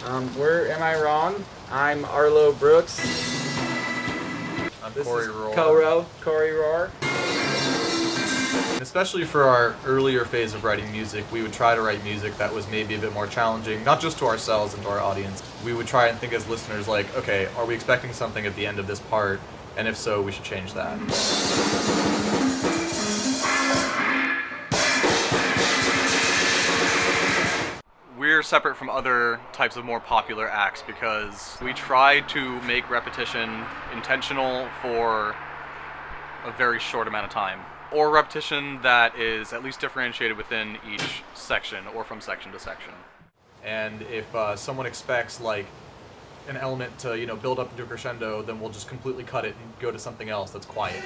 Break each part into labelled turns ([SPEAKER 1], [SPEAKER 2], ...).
[SPEAKER 1] Where am I wrong? I'm Arlo Brooks.
[SPEAKER 2] I'm
[SPEAKER 1] This
[SPEAKER 2] Corey
[SPEAKER 1] is
[SPEAKER 2] Rohr.
[SPEAKER 1] Corey Rohr.
[SPEAKER 2] Especially for our earlier phase of writing music, we would try to write music that was maybe a bit more challenging, not just to ourselves and to our audience. We would try and think as listeners like, okay, are we expecting something at the end of this part? And if so, we should change that. We're separate from other types of more popular acts because we try to make repetition intentional for a very short amount of time, or repetition that is at least differentiated within each section or from section to section. And if someone expects like an element to build up into a crescendo, then we'll just completely cut it and go to something else that's quiet.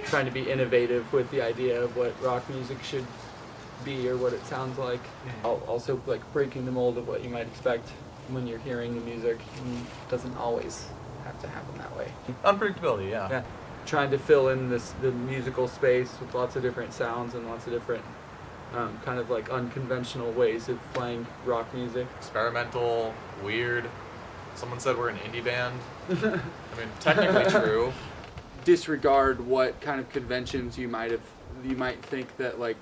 [SPEAKER 1] Trying to be innovative with the idea of what rock music should be or what it sounds like. Also, like breaking the mold of what you might expect when you're hearing the music. And it doesn't always have to happen that way.
[SPEAKER 2] Unpredictability, yeah.
[SPEAKER 1] Yeah. Trying to fill in the musical space with lots of different sounds and lots of different kind of like unconventional ways of playing rock music.
[SPEAKER 2] Experimental, weird. Someone said we're an indie band. I mean, technically true.
[SPEAKER 1] Disregard what kind of conventions you might think that like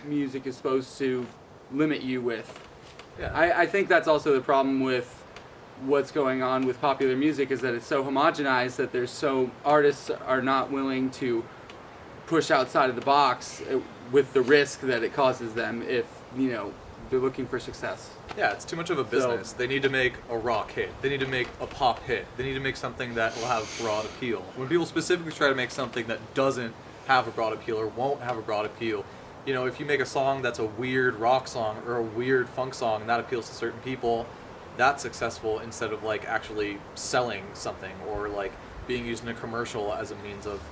[SPEAKER 1] music is supposed to limit you with.
[SPEAKER 2] Yeah.
[SPEAKER 1] I think that's also the problem with what's going on with popular music, is that it's so homogenized that artists are not willing to push outside of the box with the risk that it causes them if they're looking for success.
[SPEAKER 2] Yeah, it's too much of a business. They need to make a rock hit. They need to make a pop hit. They need to make something that will have broad appeal. When people specifically try to make something that doesn't have a broad appeal or won't have a broad appeal, if you make a song that's a weird rock song or a weird funk song and that appeals to certain people, that's successful instead of like actually selling something or like being used in a commercial as a means of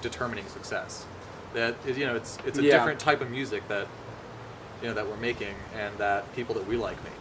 [SPEAKER 2] determining success. That is, it's a different type of music that that we're making and that people that we like make.